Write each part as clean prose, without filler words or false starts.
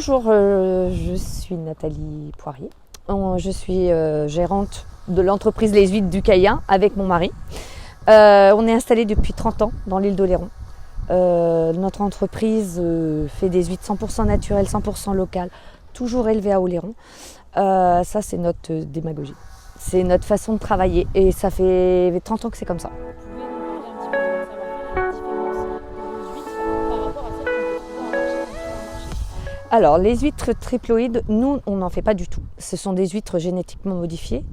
Bonjour, je suis Nathalie Poirier. Je suis gérante de l'entreprise Les Huîtres du Cayen avec mon mari. On est installé depuis 30 ans dans l'île d'Oléron. Notre entreprise fait des huîtres 100% naturelles, 100% locales, toujours élevées à Oléron. Ça, c'est notre démagogie. C'est notre façon de travailler et ça fait 30 ans que c'est comme ça. Alors, les huîtres triploïdes, nous, on n'en fait pas du tout. Ce sont des huîtres génétiquement modifiées.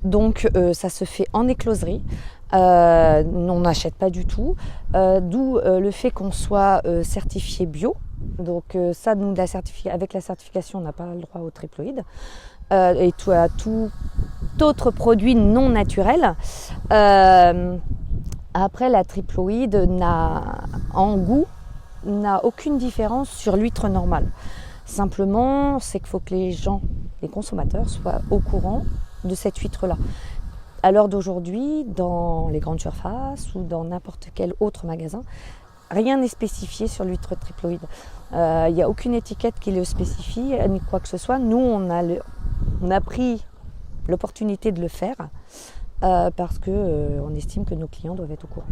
Donc, ça se fait en écloserie. On n'achète pas du tout. D'où le fait qu'on soit certifié bio. Donc, ça, nous, avec la certification, on n'a pas le droit aux triploïdes. Et à tout autre produit non naturel. Après, la triploïde en goût, n'a aucune différence sur l'huître normale. Simplement, c'est qu'il faut que les consommateurs soient au courant de cette huître-là. À l'heure d'aujourd'hui, dans les grandes surfaces ou dans n'importe quel autre magasin, rien n'est spécifié sur l'huître triploïde. Il n'y a aucune étiquette qui le spécifie, ni quoi que ce soit. Nous, on a pris l'opportunité de le faire parce qu'on estime que nos clients doivent être au courant.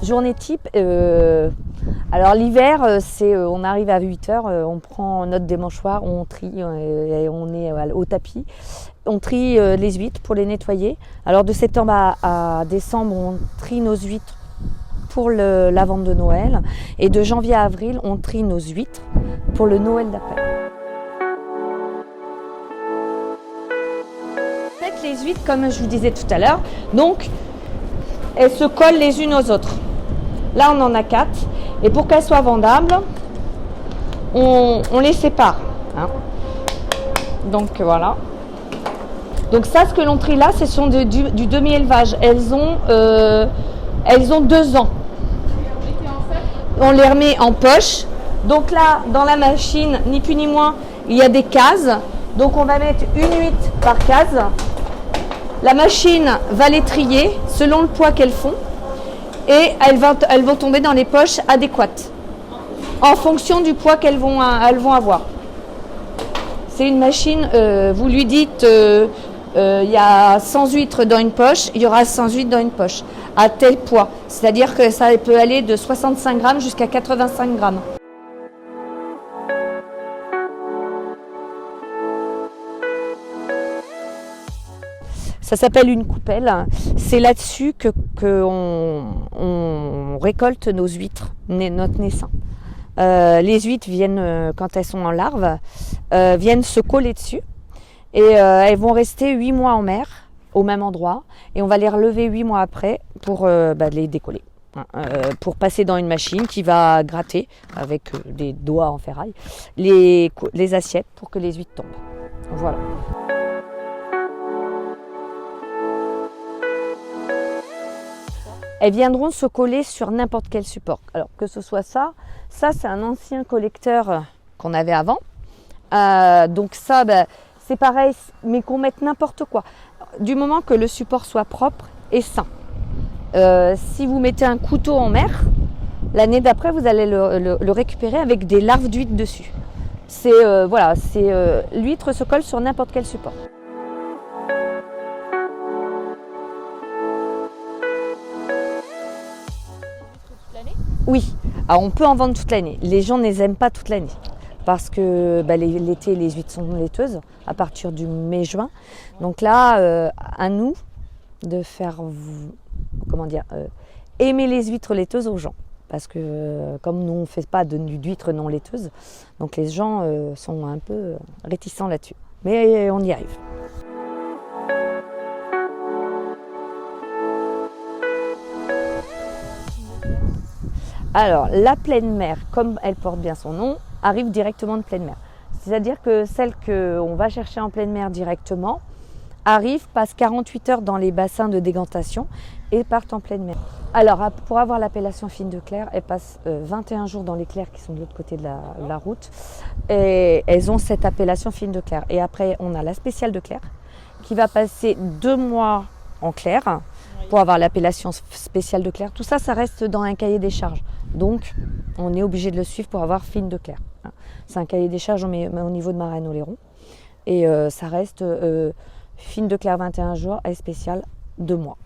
Journée type, alors l'hiver, on arrive à 8h, on prend notre démanchoir, on trie et on est au tapis. On trie les huîtres pour les nettoyer. Alors de septembre à décembre, on trie nos huîtres pour la vente de Noël. Et de janvier à avril, on trie nos huîtres pour le Noël d'après. Avec les huîtres, comme je vous disais tout à l'heure, donc elles se collent les unes aux autres. Là, on en a 4. Et pour qu'elles soient vendables, on les sépare. Hein. Donc, voilà. Donc ça, ce que l'on trie là, ce sont du demi-élevage. Elles ont 2 ans. On les remet en poche. Donc là, dans la machine, ni plus ni moins, il y a des cases. Donc on va mettre une huître par case. La machine va les trier selon le poids qu'elles font. Et elles vont tomber dans les poches adéquates, en fonction du poids qu'elles vont avoir. C'est une machine, vous lui dites, il y a 100 huîtres dans une poche, il y aura 100 huîtres dans une poche, à tel poids. C'est-à-dire que ça peut aller de 65 grammes jusqu'à 85 grammes. Ça s'appelle une coupelle. C'est là-dessus qu'on récolte nos huîtres, notre naissain. Les huîtres viennent, quand elles sont en larve, viennent se coller dessus. Et elles vont rester 8 mois en mer, au même endroit. Et on va les relever 8 mois après pour les décoller. Pour passer dans une machine qui va gratter, avec des doigts en ferraille, les assiettes pour que les huîtres tombent. Voilà. Elles viendront se coller sur n'importe quel support. Alors que ce soit ça c'est un ancien collecteur qu'on avait avant. Donc ça, c'est pareil, mais qu'on mette n'importe quoi. Du moment que le support soit propre et sain. Si vous mettez un couteau en mer, l'année d'après, vous allez le récupérer avec des larves d'huîtres dessus. L'huître se colle sur n'importe quel support. Oui, alors on peut en vendre toute l'année. Les gens ne les aiment pas toute l'année parce que l'été, les huîtres sont laiteuses à partir du mai-juin. Donc là, à nous de faire, aimer les huîtres laiteuses aux gens. Parce que comme nous, on ne fait pas d'huîtres non laiteuses, donc les gens sont un peu réticents là-dessus. Mais on y arrive. Alors, la pleine mer, comme elle porte bien son nom, arrive directement de pleine mer. C'est-à-dire que celles qu'on va chercher en pleine mer directement passent 48 heures dans les bassins de dégantation et partent en pleine mer. Alors, pour avoir l'appellation fine de Clerc, elles passent 21 jours dans les clairs qui sont de l'autre côté de la route. Et elles ont cette appellation fine de Clerc. Et après, on a la spéciale de Clerc qui va passer 2 mois en clair pour avoir l'appellation spéciale de Clair. Tout ça, ça reste dans un cahier des charges. Donc, on est obligé de le suivre pour avoir fine de Clair. C'est un cahier des charges au niveau de Marennes-Oléron. Et ça reste fine de Clair 21 jours et spécial 2 mois.